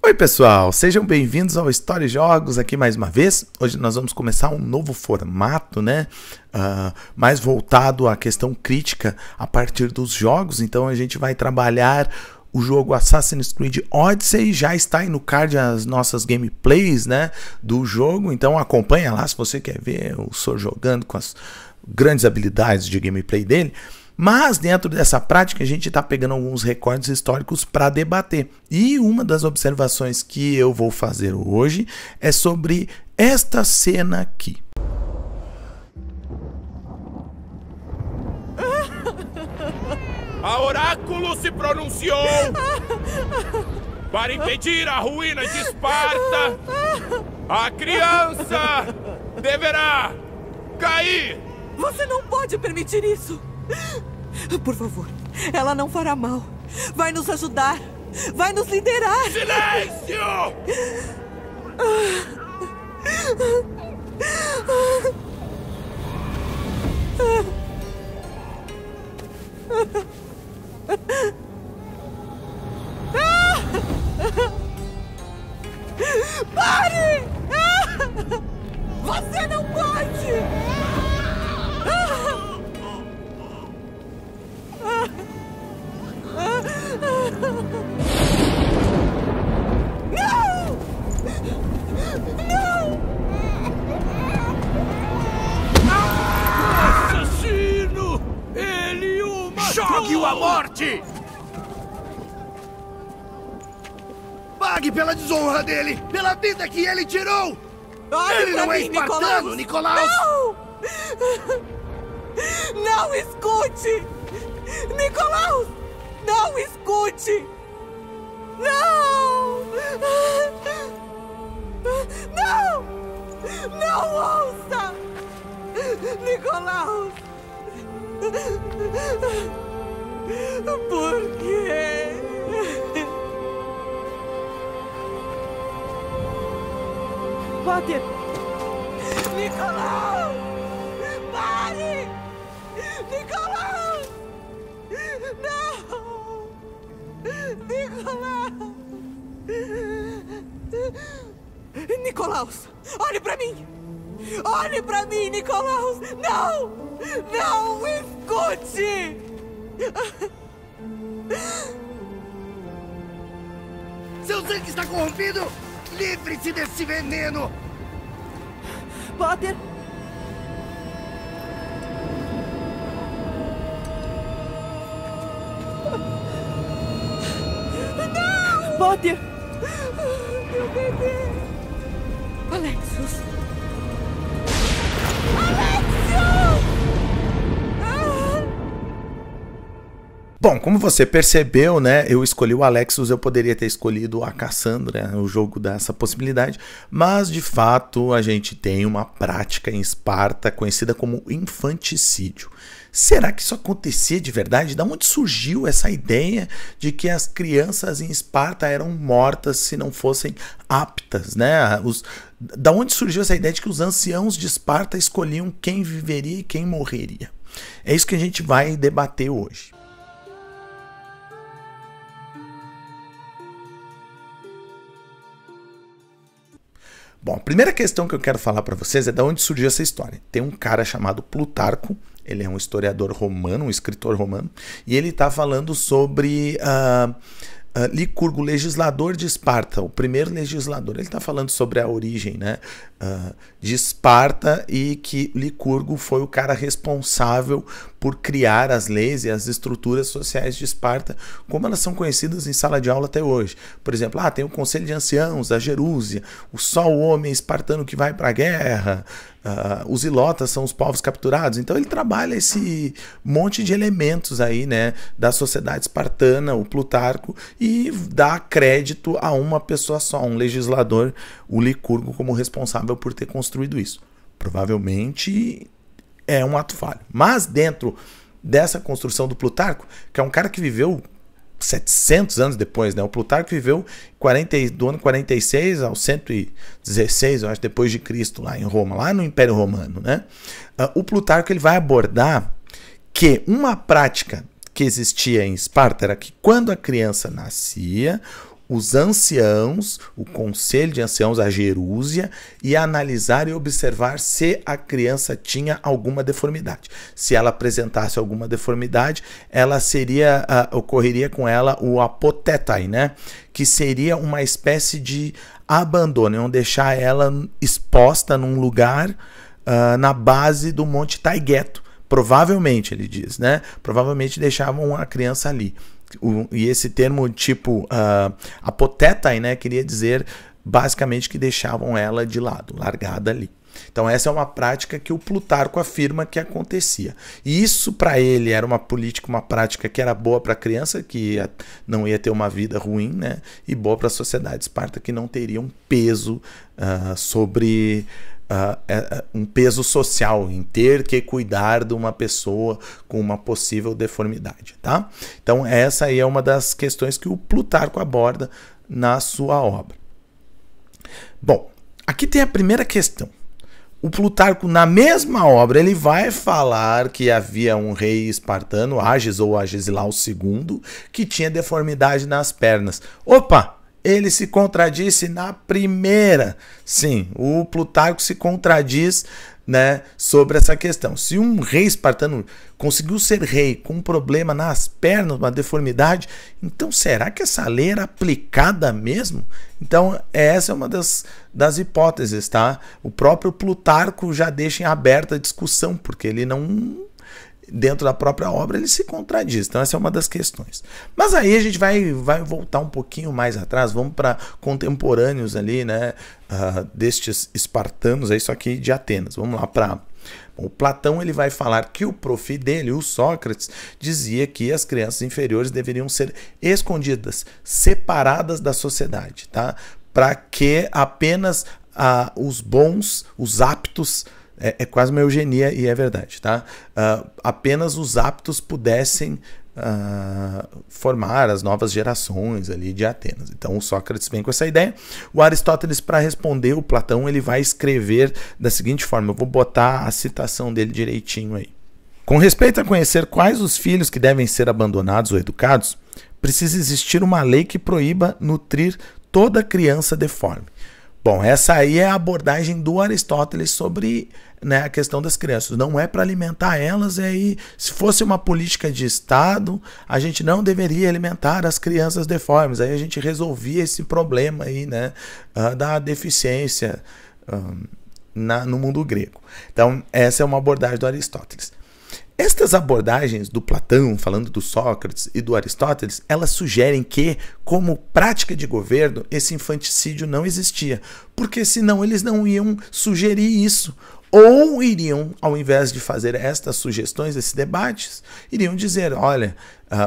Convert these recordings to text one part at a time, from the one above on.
Oi pessoal, sejam bem-vindos ao História e Jogos aqui mais uma vez. Hoje nós vamos começar um novo formato, né? Mais voltado à questão crítica a partir dos jogos. Então a gente vai trabalhar o jogo Assassin's Creed Odyssey. Já está aí no card as nossas gameplays, né, do jogo. Então acompanha lá se você quer ver o Sor jogando com as grandes habilidades de gameplay dele. Mas dentro dessa prática a gente está pegando alguns recortes históricos para debater. E uma das observações que eu vou fazer hoje é sobre esta cena aqui. A Oráculo se pronunciou para impedir a ruína de Esparta. A criança deverá cair. Você não pode permitir isso. Por favor, ela não fará mal. Vai nos ajudar. Vai nos liderar. Silêncio! Pare! Você não pode! Não! Não! Assassino! Ele o matou! Jogue-o à morte! Pague pela desonra dele! Pela vida que ele tirou! Olhe Ele pra não é mim, espartano, Nicolaus! Não! Não escute! Nicolaus! Não escute! Não! Não! Não ouça! Nicolaus! Por quê? Potter! Nicolaus! Pare! Nicolaus! Não! Nicolaus! Nicolaus! Olhe pra mim! Olhe pra mim, Nicolaus! Não! Não escute! Seu sangue está corrompido! Livre-se desse veneno! Potter! Não! Potter! Meu bebê! Alexios! Alexios! Bom, como você percebeu, né, eu escolhi o Alexios, eu poderia ter escolhido a Cassandra, né, o jogo dá essa possibilidade, mas de fato a gente tem uma prática em Esparta conhecida como infanticídio. Será que isso acontecia de verdade? Da onde surgiu essa ideia de que as crianças em Esparta eram mortas se não fossem aptas, né? Da onde surgiu essa ideia de que os anciãos de Esparta escolhiam quem viveria e quem morreria? É isso que a gente vai debater hoje. Bom, a primeira questão que eu quero falar para vocês é de onde surgiu essa história. Tem um cara chamado Plutarco, ele é um historiador romano, um escritor romano, e ele está falando sobre Licurgo, legislador de Esparta, o primeiro legislador. Ele está falando sobre a origem, né, de Esparta e que Licurgo foi o cara responsável por criar as leis e as estruturas sociais de Esparta, como elas são conhecidas em sala de aula até hoje. Por exemplo, tem o Conselho de Anciãos, a Gerúsia, só o homem espartano que vai para a guerra, os ilotas são os povos capturados. Então ele trabalha esse monte de elementos aí, né, da sociedade espartana, o Plutarco, e dá crédito a uma pessoa só, um legislador, o Licurgo, como responsável por ter construído isso. Provavelmente é um ato falho. Mas dentro dessa construção do Plutarco, que é um cara que viveu 700 anos depois, né? O Plutarco viveu do ano 46 ao 116, eu acho, depois de Cristo, lá em Roma, lá no Império Romano, né? O Plutarco ele vai abordar que uma prática que existia em Esparta era que quando a criança nascia, os anciãos, o conselho de anciãos, a gerúsia, ia analisar e observar se a criança tinha alguma deformidade. Se ela apresentasse alguma deformidade, ela ocorreria com ela o apotetai, né? Que seria uma espécie de abandono, iam deixar ela exposta num lugar na base do Monte Taygeto. Provavelmente, ele diz, né? Provavelmente deixavam a criança ali. E esse termo tipo apotetai, né? Queria dizer basicamente que deixavam ela de lado, largada ali. Então essa é uma prática que o Plutarco afirma que acontecia. E isso para ele era uma política, uma prática que era boa para a criança, que não ia ter uma vida ruim, né? E boa para a sociedade esparta, que não teria um peso sobre... um peso social em ter que cuidar de uma pessoa com uma possível deformidade, tá? Então essa aí é uma das questões que o Plutarco aborda na sua obra. Bom, aqui tem a primeira questão. O Plutarco, na mesma obra, ele vai falar que havia um rei espartano, Ágis ou Agesilau II, que tinha deformidade nas pernas. Opa! Ele se contradisse na primeira. Sim, o Plutarco se contradiz, né, sobre essa questão. Se um rei espartano conseguiu ser rei com um problema nas pernas, uma deformidade, então será que essa lei era aplicada mesmo? Então essa é uma das hipóteses, tá? O próprio Plutarco já deixa em aberta a discussão, porque ele não... dentro da própria obra ele se contradiz. Então essa é uma das questões. Mas aí a gente vai voltar um pouquinho mais atrás, vamos para contemporâneos ali, né, destes espartanos, aí, só que de Atenas. Vamos lá para... O Platão, ele vai falar que o prof dele, o Sócrates, dizia que as crianças inferiores deveriam ser escondidas, separadas da sociedade, tá? Para que apenas os bons, os aptos... É quase uma eugenia e é verdade, tá? Apenas os aptos pudessem formar as novas gerações ali de Atenas. Então o Sócrates vem com essa ideia. O Aristóteles, para responder o Platão, ele vai escrever da seguinte forma, eu vou botar a citação dele direitinho aí. Com respeito a conhecer quais os filhos que devem ser abandonados ou educados, precisa existir uma lei que proíba nutrir toda criança deforme. Bom, essa aí é a abordagem do Aristóteles sobre, né, a questão das crianças. Não é para alimentar elas, se fosse uma política de Estado, a gente não deveria alimentar as crianças deformes. Aí a gente resolvia esse problema aí, né, da deficiência no mundo grego. Então, essa é uma abordagem do Aristóteles. Estas abordagens do Platão, falando do Sócrates e do Aristóteles, elas sugerem que, como prática de governo, esse infanticídio não existia, porque senão eles não iam sugerir isso. Ou iriam, ao invés de fazer estas sugestões, esses debates, iriam dizer, olha,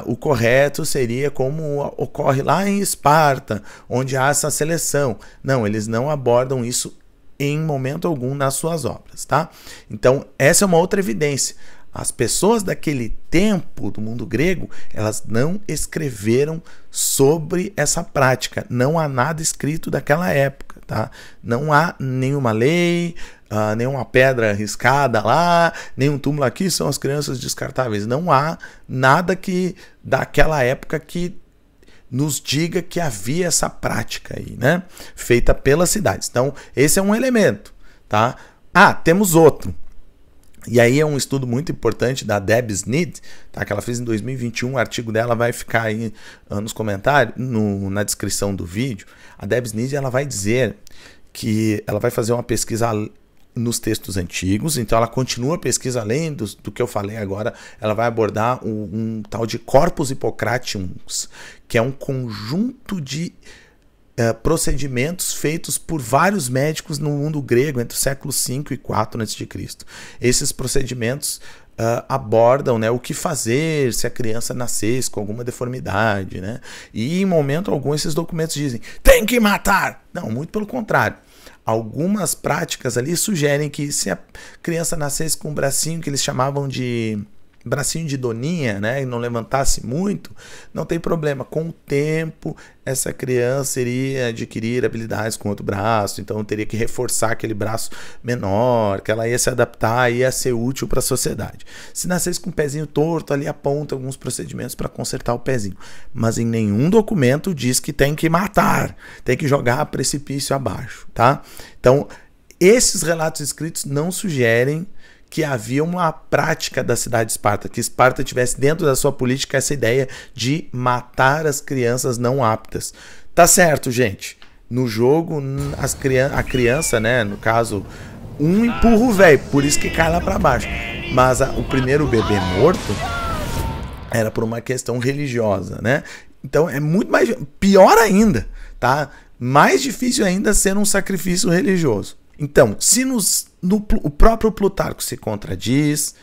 o correto seria como ocorre lá em Esparta, onde há essa seleção. Não, eles não abordam isso em momento algum nas suas obras, tá? Então, essa é uma outra evidência. As pessoas daquele tempo do mundo grego, elas não escreveram sobre essa prática. Não há nada escrito daquela época, tá? Não há nenhuma lei, nenhuma pedra riscada lá, nenhum túmulo aqui, são as crianças descartáveis. Não há nada que daquela época que nos diga que havia essa prática aí, né? Feita pelas cidades. Então, esse é um elemento, tá? Temos outro. E aí é um estudo muito importante da Deb Snead, tá? Que ela fez em 2021, o artigo dela vai ficar aí nos comentários, na descrição do vídeo. A Deb Snead, ela vai dizer que ela vai fazer uma pesquisa nos textos antigos, então ela continua a pesquisa além do que eu falei agora, ela vai abordar um tal de Corpus Hippocratium, que é um conjunto de procedimentos feitos por vários médicos no mundo grego entre o século V e IV a.C. Esses procedimentos abordam, né, o que fazer se a criança nascesse com alguma deformidade, né? E em momento algum esses documentos dizem, tem que matar! Não, muito pelo contrário. Algumas práticas ali sugerem que se a criança nascesse com um bracinho que eles chamavam de bracinho de doninha, né, e não levantasse muito, não tem problema. Com o tempo, essa criança iria adquirir habilidades com outro braço, então teria que reforçar aquele braço menor, que ela ia se adaptar, ia ser útil para a sociedade. Se nascesse com o pezinho torto, ali aponta alguns procedimentos para consertar o pezinho. Mas em nenhum documento diz que tem que matar, tem que jogar precipício abaixo, tá? Então, esses relatos escritos não sugerem que havia uma prática da cidade de Esparta, que Esparta tivesse dentro da sua política essa ideia de matar as crianças não aptas. Tá certo, gente. No jogo, a criança, né, no caso, um empurra o velho, por isso que cai lá para baixo. Mas o primeiro bebê morto era por uma questão religiosa, né? Então é muito mais pior ainda, tá? Mais difícil ainda ser um sacrifício religioso. Então, se o próprio Plutarco se contradiz,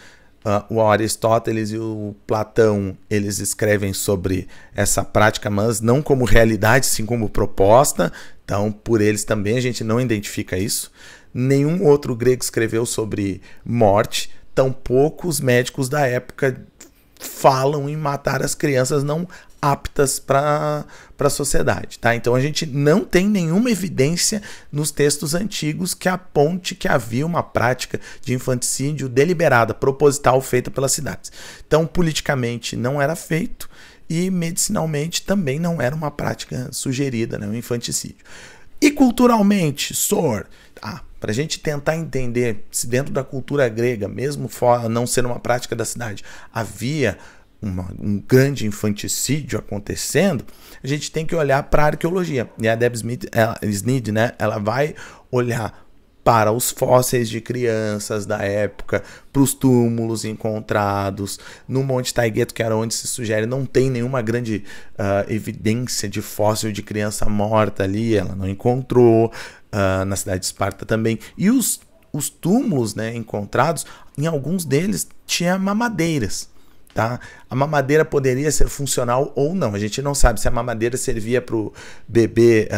o Aristóteles e o Platão, eles escrevem sobre essa prática, mas não como realidade, sim como proposta. Então, por eles também a gente não identifica isso. Nenhum outro grego escreveu sobre morte, tampouco os médicos da época falam em matar as crianças não aptas para a sociedade, tá? Então a gente não tem nenhuma evidência nos textos antigos que aponte que havia uma prática de infanticídio deliberada, proposital, feita pelas cidades. Então politicamente não era feito e medicinalmente também não era uma prática sugerida, né? O infanticídio. E culturalmente, para a gente tentar entender se dentro da cultura grega, mesmo não ser uma prática da cidade, havia um grande infanticídio acontecendo, a gente tem que olhar para a arqueologia. E a Deb Snead, né, ela vai olhar para os fósseis de crianças da época, para os túmulos encontrados no Monte Taygeto, que era onde se sugere, não tem nenhuma grande evidência de fóssil de criança morta ali, ela não encontrou, na cidade de Esparta também. E os túmulos, né, encontrados, em alguns deles tinha mamadeiras. Tá? A mamadeira poderia ser funcional ou não. A gente não sabe se a mamadeira servia para o bebê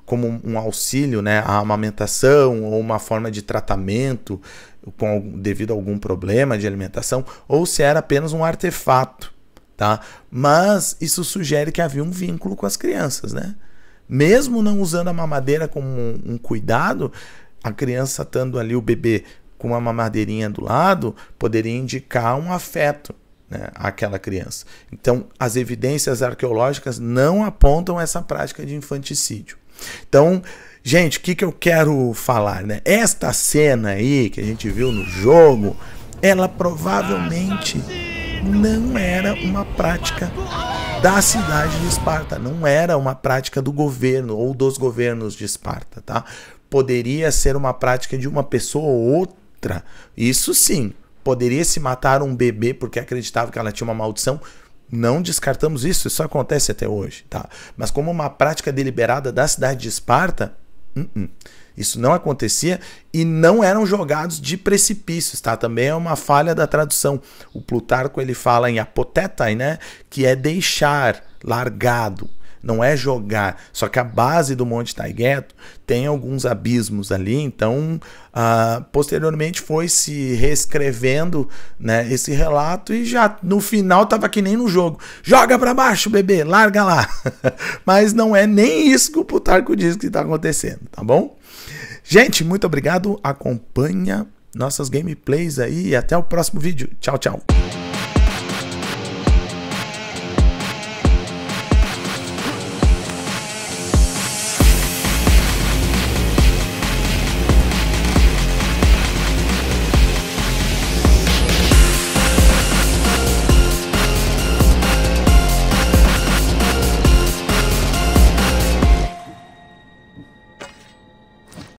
como um auxílio, né, à amamentação ou uma forma de tratamento devido a algum problema de alimentação, ou se era apenas um artefato. Tá? Mas isso sugere que havia um vínculo com as crianças, né? Mesmo não usando a mamadeira como um cuidado, a criança estando ali, o bebê com uma mamadeirinha do lado, poderia indicar um afeto, né, àquela criança. Então, as evidências arqueológicas não apontam essa prática de infanticídio. Então, gente, o que eu quero falar, né? Esta cena aí que a gente viu no jogo, ela provavelmente não era uma prática da cidade de Esparta, não era uma prática do governo ou dos governos de Esparta, tá? Poderia ser uma prática de uma pessoa ou outra, isso sim. Poderia se matar um bebê porque acreditava que ela tinha uma maldição. Não descartamos isso, isso acontece até hoje, tá? Mas como uma prática deliberada da cidade de Esparta, isso não acontecia e não eram jogados de precipícios, tá? Também é uma falha da tradução. O Plutarco, ele fala em apotetai, né? Que é deixar largado, não é jogar. Só que a base do Monte Taygeto tem alguns abismos ali, então posteriormente foi se reescrevendo, né, esse relato e já no final tava que nem no jogo. Joga para baixo, bebê, larga lá. Mas não é nem isso que o Plutarco diz que está acontecendo, tá bom? Gente, muito obrigado. Acompanha nossas gameplays aí e até o próximo vídeo. Tchau, tchau.